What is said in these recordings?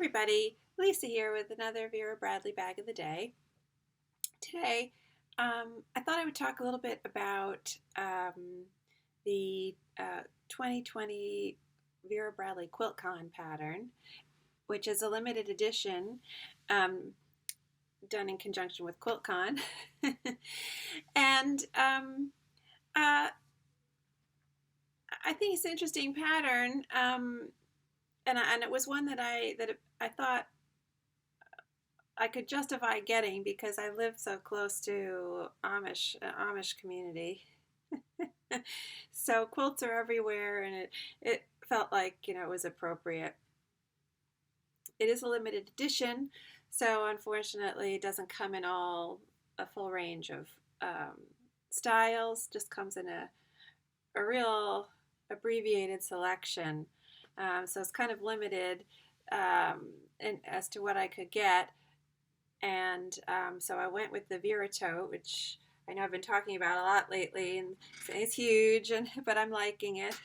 everybody, Lisa here with another Vera Bradley bag of the day. Today, I thought I would talk a little bit about the 2020 Vera Bradley QuiltCon pattern, which is a limited edition done in conjunction with QuiltCon. And I think it's an interesting pattern. And it was one that I thought I could justify getting because I live so close to Amish community. So quilts are everywhere, and it felt like, it was appropriate. It is a limited edition, so unfortunately it doesn't come in a full range of styles. Just comes in a real abbreviated selection. So it's kind of limited as to what I could get. And so I went with the Vera tote, which I know I've been talking about a lot lately, and it's huge, but I'm liking it.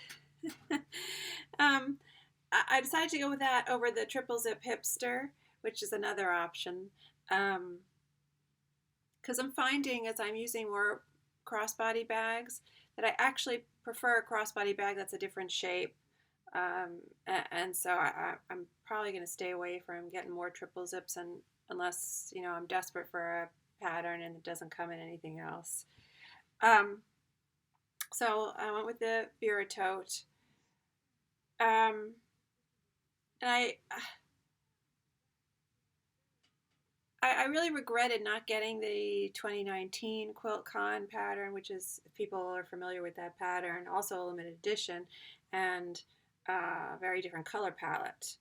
I decided to go with that over the triple zip hipster, which is another option. Because I'm finding as I'm using more crossbody bags that I actually prefer a crossbody bag that's a different shape. And so I'm probably going to stay away from getting more triple zips unless, I'm desperate for a pattern and it doesn't come in anything else. So I went with the Vera tote. And I really regretted not getting the 2019 QuiltCon pattern, which is, if people are familiar with that pattern, also a limited edition, and a very different color palette.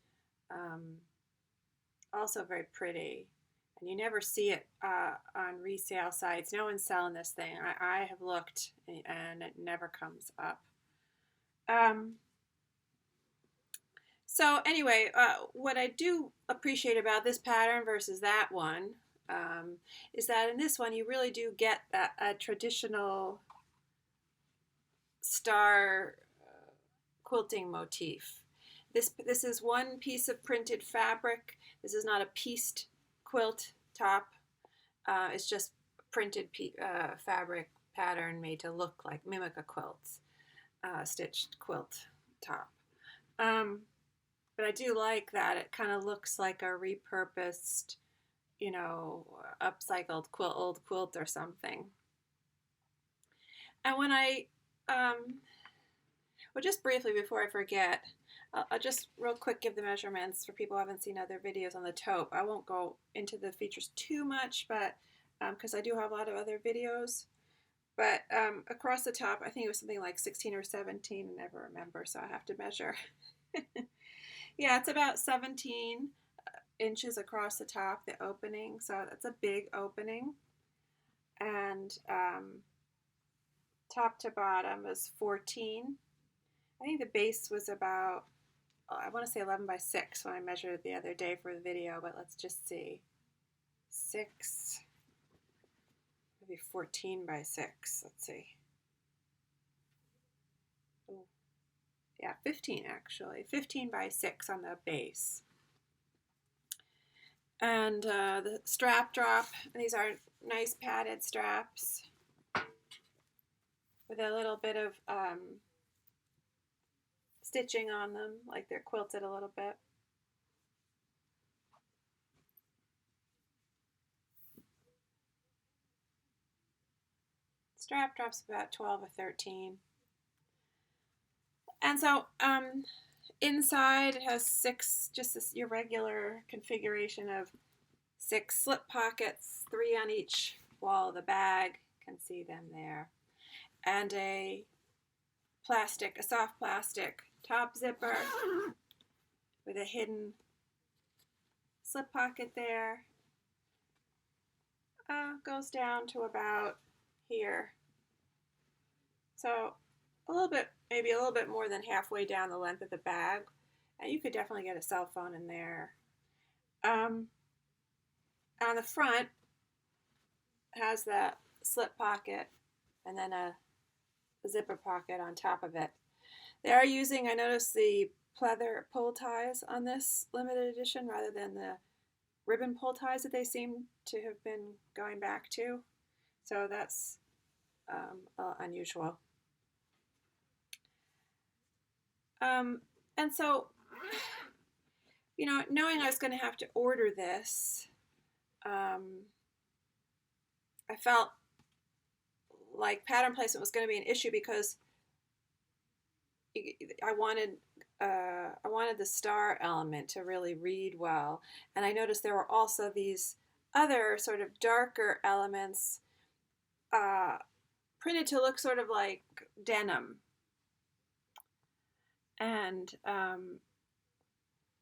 Also very pretty. And you never see it on resale sites. No one's selling this thing. I have looked, and it never comes up. So anyway, what I do appreciate about this pattern versus that one is that in this one you really do get a traditional star quilting motif. This is one piece of printed fabric. This is not a pieced quilt top. It's just printed fabric pattern made to look like, mimic a quilt, stitched quilt top. But I do like that it kind of looks like a repurposed, upcycled old quilt or something. And when well, just briefly before I forget, I'll just real quick give the measurements for people who haven't seen other videos on the taupe. I won't go into the features too much, but because I do have a lot of other videos. But across the top, I think it was something like 16 or 17, I never remember, so I have to measure. Yeah, it's about 17 inches across the top, the opening, so that's a big opening. And top to bottom is 14. I think the base was about, I want to say 11 by 6 when I measured it the other day for the video, but let's just see. 6, maybe 14 by 6, let's see. Oh, yeah, 15 actually. 15 by 6 on the base. And the strap drop, these are nice padded straps with a little bit of stitching on them, like they're quilted a little bit. Strap drops about 12 or 13. And so inside it has 6, just your regular configuration of 6 slip pockets, 3 on each wall of the bag. You can see them there. And a soft plastic top zipper with a hidden slip pocket there. Goes down to about here. So maybe a little bit more than halfway down the length of the bag. And you could definitely get a cell phone in there. On the front has that slip pocket and then a zipper pocket on top of it. They are using, I noticed the pleather pull ties on this limited edition rather than the ribbon pull ties that they seem to have been going back to. So that's unusual. And so, you know, knowing I was going to have to order this, I felt like pattern placement was going to be an issue because I wanted the star element to really read well, and I noticed there were also these other sort of darker elements printed to look sort of like denim, and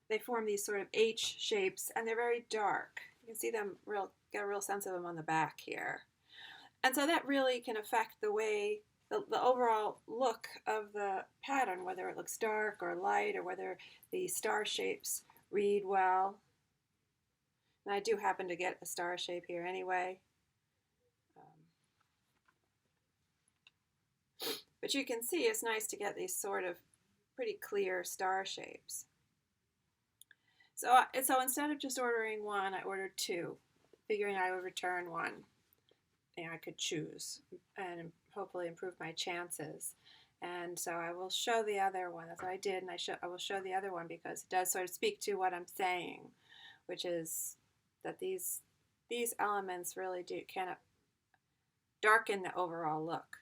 they form these sort of H shapes, and they're very dark. You can see them get a real sense of them on the back here, and so that really can affect the way the overall look of the pattern, whether it looks dark or light, or whether the star shapes read well. And I do happen to get a star shape here anyway. But you can see it's nice to get these sort of pretty clear star shapes. So instead of just ordering one, I ordered two, figuring I would return one and I could choose and hopefully improve my chances. And so I will show the other one. That's what I did, and I will show the other one because it does sort of speak to what I'm saying, which is that these elements really do kind of darken the overall look.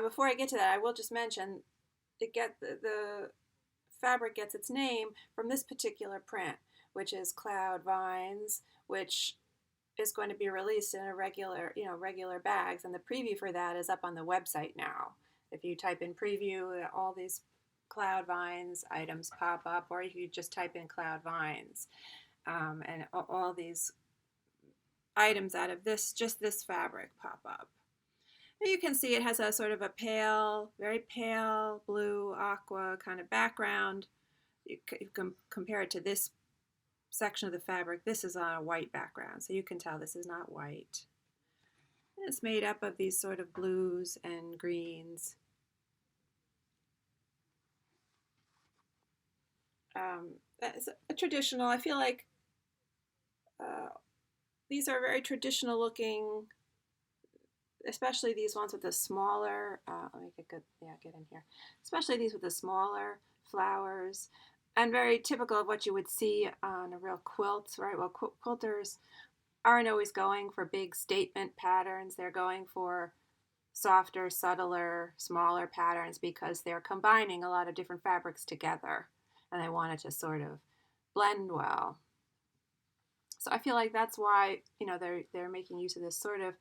Before I get to that, I will just mention the fabric gets its name from this particular print, which is Cloud Vines, which is going to be released in a regular bags, and the preview for that is up on the website now. If you type in preview, all these Cloud Vines items pop up, or you just type in Cloud Vines, and all these items out of this fabric pop up. And you can see it has a sort of a pale, very pale blue aqua kind of background. You can compare it to this section of the fabric. This is on a white background, so you can tell this is not white. And it's made up of these sort of blues and greens. That's a traditional, I feel like these are very traditional looking, especially these ones with the smaller, let me get in here, especially these with the smaller flowers, and very typical of what you would see on a real quilt, right? Well, quilters aren't always going for big statement patterns. They're going for softer, subtler, smaller patterns because they're combining a lot of different fabrics together, and they want it to sort of blend well. So I feel like that's why, you know, they're making use of this sort of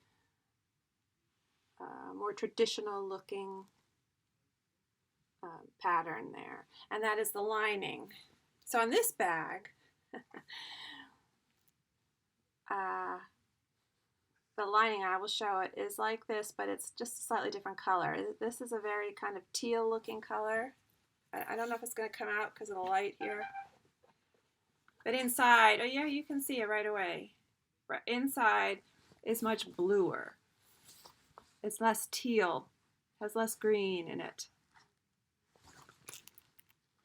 more traditional looking pattern there, and that is the lining. So on this bag, the lining, I will show it, is like this, but it's just a slightly different color. This is a very kind of teal looking color. I don't know if it's going to come out because of the light here. But inside, oh yeah, you can see it right away. Inside is much bluer. It's less teal, has less green in it.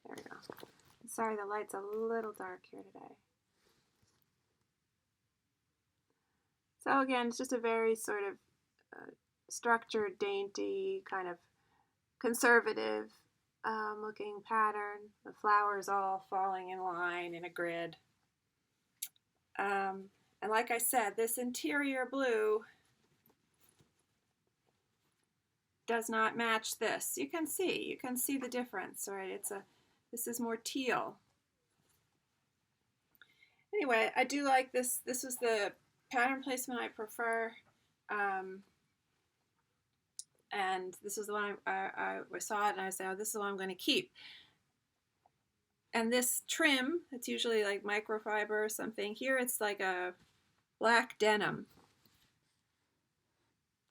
There we go. Sorry, the light's a little dark here today. So again, it's just a very sort of structured, dainty, kind of conservative looking pattern. The flowers all falling in line in a grid. And like I said, this interior blue does not match this. You can see the difference, right? This is more teal. Anyway, I do like this. This was the pattern placement I prefer. And this was the one I saw it and I said, oh, this is the one I'm going to keep. And this trim, it's usually like microfiber or something. Here it's like a black denim.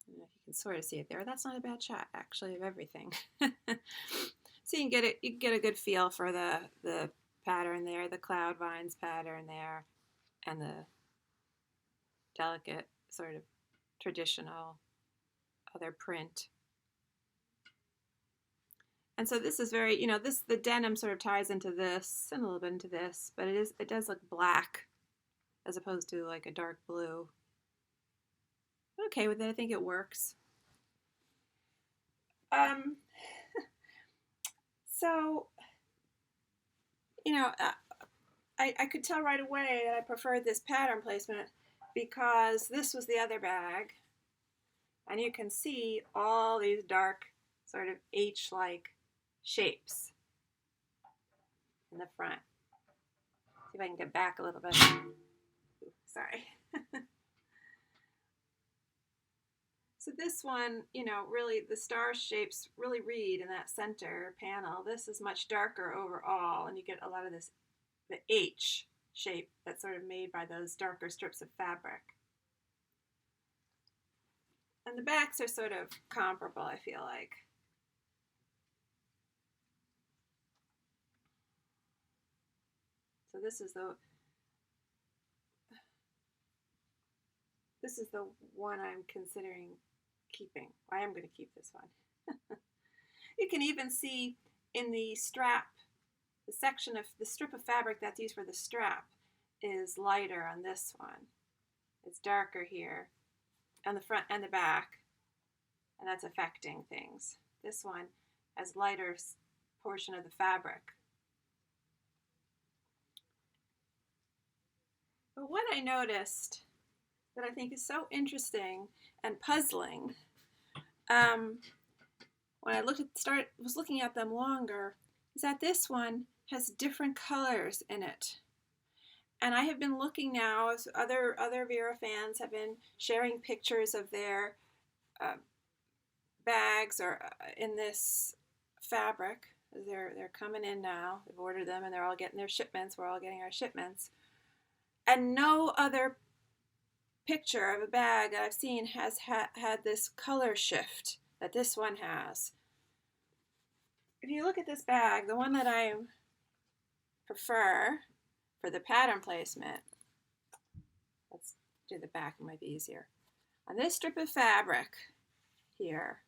I don't know if you can sort of see it there. That's not a bad shot, actually, of everything. So you can get a good feel for the pattern there, the Cloud Vines pattern there, and the delicate sort of traditional other print. And so this is very, the denim sort of ties into this and a little bit into this, but it does look black as opposed to like a dark blue. Okay with it, I think it works. Um, so, you know, I could tell right away that I preferred this pattern placement because this was the other bag. And you can see all these dark sort of H-like shapes in the front. See if I can get back a little bit. Ooh, sorry. So this one, really the star shapes really read in that center panel. This is much darker overall, and you get a lot of the H shape that's sort of made by those darker strips of fabric. And the backs are sort of comparable, I feel like. So this is the one I'm considering keeping. I am going to keep this one. You can even see in the strap, the strip of fabric that's used for the strap is lighter on this one. It's darker here on the front and the back, and that's affecting things. This one has lighter portion of the fabric. But what I noticed that I think is so interesting and puzzling, when I was looking at them longer, is that this one has different colors in it. And I have been looking now, as other Vera fans have been sharing pictures of their bags or in this fabric. They're coming in now. They've ordered them and they're all getting their shipments. We're all getting our shipments. And no other picture of a bag that I've seen has had this color shift that this one has. If you look at this bag, the one that I prefer for the pattern placement, let's do the back, it might be easier. On this strip of fabric here,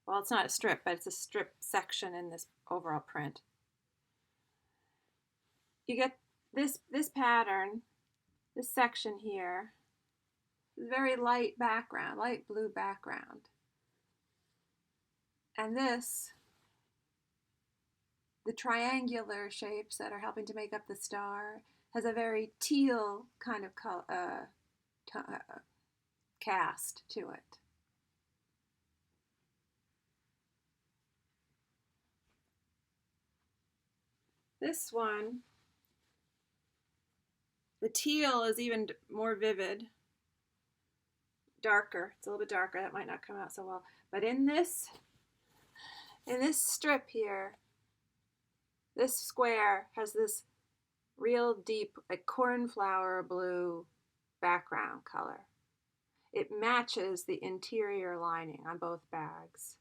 well, it's not a strip, but it's a strip section in this overall print. You get this pattern, this section here, very light background, light blue background. And this, the triangular shapes that are helping to make up the star, has a very teal kind of cast to it. This one, the teal is even more vivid, darker. It's a little bit darker. That might not come out so well. But in this strip here, this square has this real deep, like cornflower blue background color. It matches the interior lining on both bags.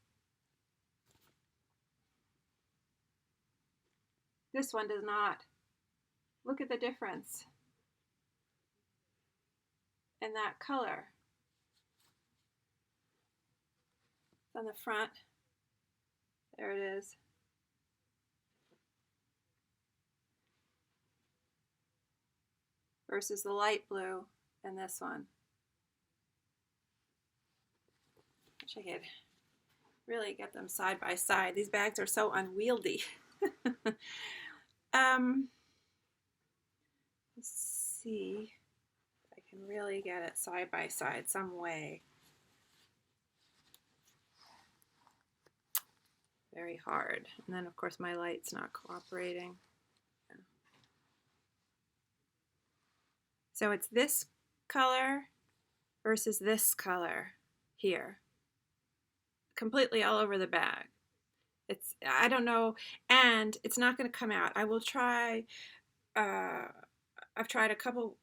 This one does not. Look at the difference in that color. It's on the front. There it is. Versus the light blue in this one. Wish I could really get them side by side. These bags are so unwieldy. Let's see if I can really get it side by side some way. Very hard. And then of course my light's not cooperating. So it's this color versus this color here. Completely all over the bag. I don't know, and it's not going to come out. I will try, I've tried a couple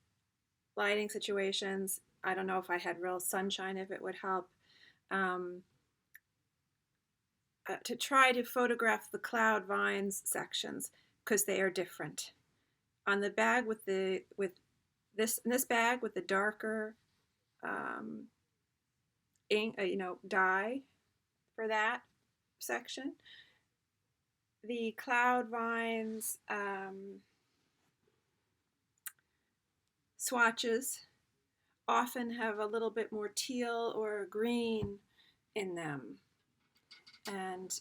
lighting situations. I don't know if I had real sunshine, if it would help. To try to photograph the cloud vines sections, because they are different. On the bag with this bag with the darker ink, dye for that section, the Cloud Vines swatches often have a little bit more teal or green in them. And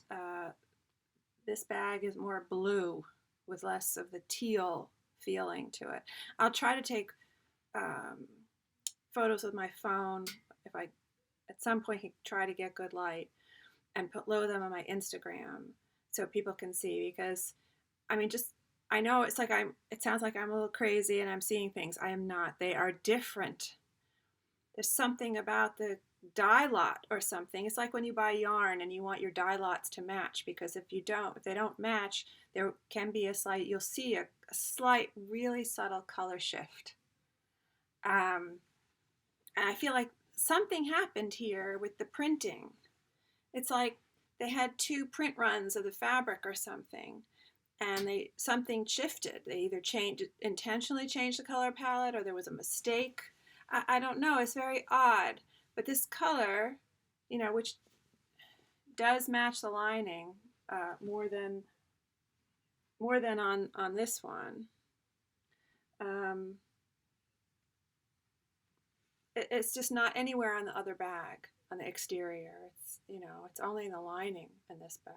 this bag is more blue with less of the teal feeling to it. I'll try to take um, photos with my phone if I at some point can try to get good light and load them on my Instagram so people can see, because I mean, just I know it's like it sounds like I'm a little crazy and I'm seeing things. I am not. They are different. There's something about the dye lot or something. It's like when you buy yarn and you want your dye lots to match, because if they don't match, there can be you'll see a slight, really subtle color shift. And I feel like something happened here with the printing. It's like they had two print runs of the fabric or something, and something shifted. They either intentionally changed the color palette, or there was a mistake. I don't know. It's very odd. But this color, which does match the lining more than on this one. It's just not anywhere on the other bag, on the exterior. It's only in the lining in this bag.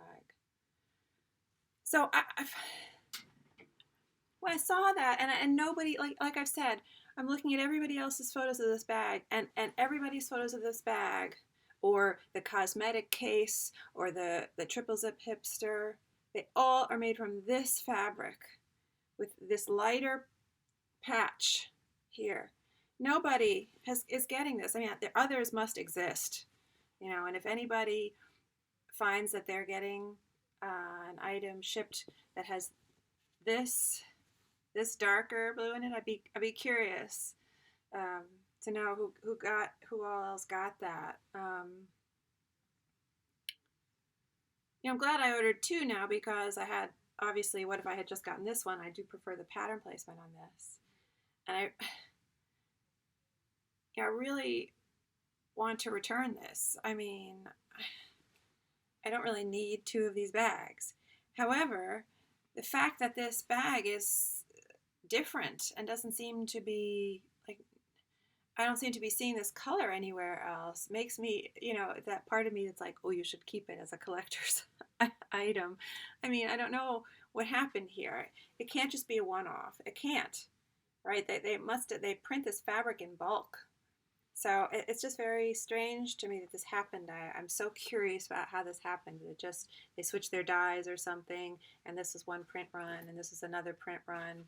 So when I saw that, and nobody, like I've said, I'm looking at everybody else's photos of this bag, and everybody's photos of this bag, or the cosmetic case, or the triple zip hipster, they all are made from this fabric with this lighter patch here. Nobody is getting this. I mean, the others must exist, and if anybody finds that they're getting an item shipped that has this darker blue in it, I'd be curious to know who all else got that. I'm glad I ordered two now, because I had, obviously, what if I had just gotten this one? I do prefer the pattern placement on this, and I really want to return this. I mean, I don't really need two of these bags. However, the fact that this bag is different and doesn't seem to be I don't seem to be seeing this color anywhere else makes me, that part of me that's like, oh, you should keep it as a collector's item. I mean, I don't know what happened here. It can't just be a one-off. It can't, right? They print this fabric in bulk. So it's just very strange to me that this happened. I'm so curious about how this happened. They switched their dyes or something, and this is one print run, and this is another print run.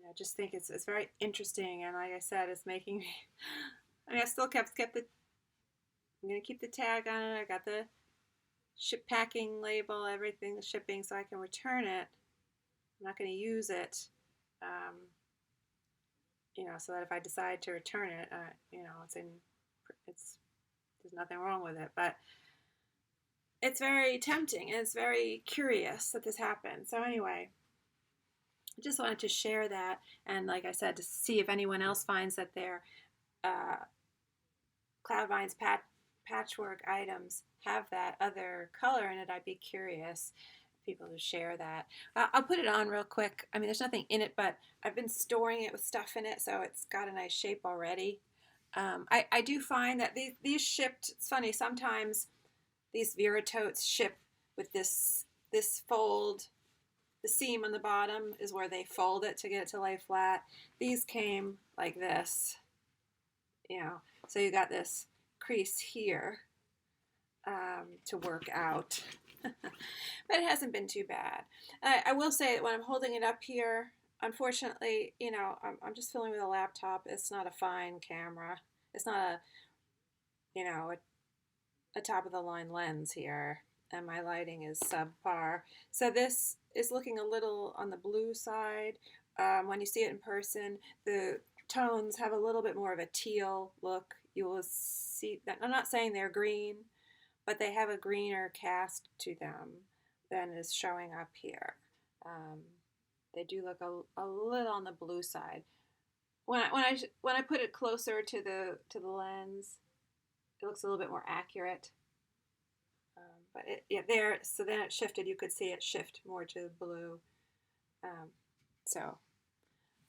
I just think it's very interesting, and like I said, it's making me. I mean, I still kept the. I'm gonna keep the tag on it. I got the ship packing label, everything, the shipping, so I can return it. I'm not gonna use it. So that if I decide to return it, there's nothing wrong with it. But it's very tempting, and it's very curious that this happened. So anyway, I just wanted to share that, and like I said, to see if anyone else finds that their Cloud Vines patchwork items have that other color in it. I'd be curious people to share that. I'll put it on real quick. I mean, there's nothing in it, but I've been storing it with stuff in it, so it's got a nice shape already. I do find that these shipped, it's funny, sometimes these Vera totes ship with this fold. The seam on the bottom is where they fold it to get it to lay flat. These came like this, so you got this crease here to work out. But it hasn't been too bad. I will say that when I'm holding it up here, unfortunately, I'm just filming with a laptop. It's not a fine camera. It's not a top of the line lens here, and my lighting is subpar. So this is looking a little on the blue side. When you see it in person, the tones have a little bit more of a teal look. You will see that. I'm not saying they're green, but they have a greener cast to them than is showing up here. They do look a little on the blue side. When I put it closer to the lens, it looks a little bit more accurate. but yeah, there. So then it shifted. You could see it shift more to blue. Um, so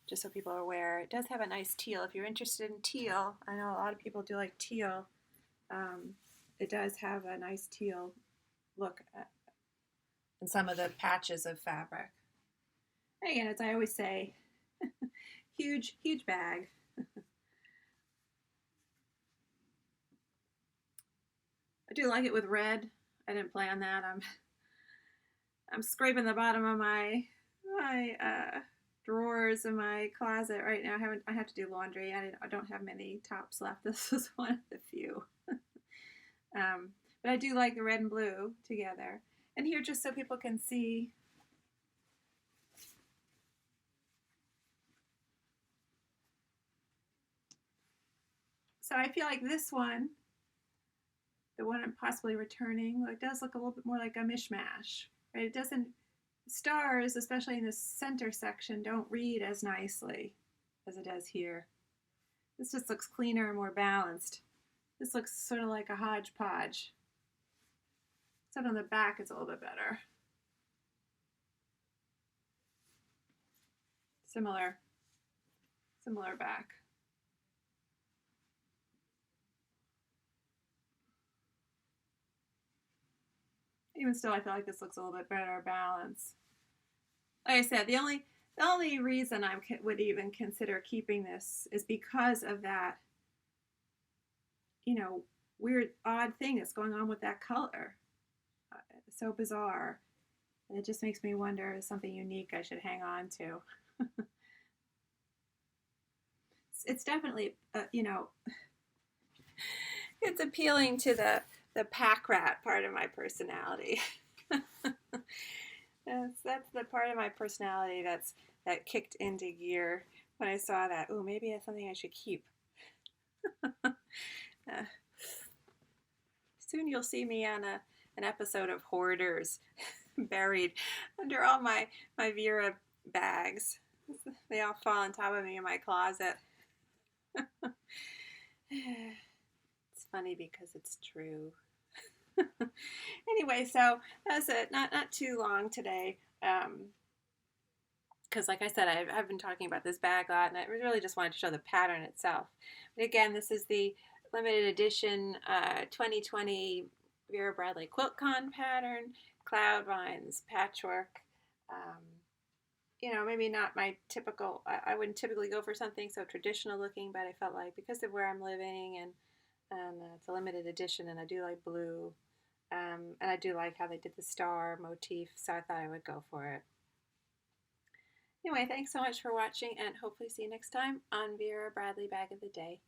just so people are aware, it does have a nice teal. If you're interested in teal, I know a lot of people do like teal. It does have a nice teal look in some of the patches of fabric. And again, as I always say, huge bag. I do like it with red. I didn't plan that. I'm scraping the bottom of my drawers in my closet right now. I have to do laundry. I don't have many tops left. This is one of the few. But I do like the red and blue together. And here, just so people can see. So I feel like this one, the one I'm possibly returning, it does look a little bit more like a mishmash. Right? It doesn't, stars, especially in the center section, don't read as nicely as it does here. This just looks cleaner and more balanced. This looks sort of like a hodgepodge. Except on the back it's a little bit better. Similar back. Even still, I feel like this looks a little bit better balanced. Like I said, the only reason I would even consider keeping this is because of that, weird, odd thing that's going on with that color. It's so bizarre. And it just makes me wonder, is something unique I should hang on to? It's definitely, it's appealing to the pack rat part of my personality. That's the part of my personality that kicked into gear when I saw that. Oh, maybe that's something I should keep. Soon you'll see me on an episode of Hoarders, buried under all my Vera bags. They all fall on top of me in my closet. It's funny because it's true. Anyway, so that's it. Not too long today. Because like I said, I've been talking about this bag a lot, and I really just wanted to show the pattern itself. But again, this is the limited edition 2020 Vera Bradley QuiltCon pattern, Cloud Vines Patchwork. Maybe not my typical, I wouldn't typically go for something so traditional looking, but I felt like because of where I'm living and it's a limited edition, and I do like blue, and I do like how they did the star motif, so I thought I would go for it. Anyway, thanks so much for watching, and hopefully see you next time on Vera Bradley Bag of the Day.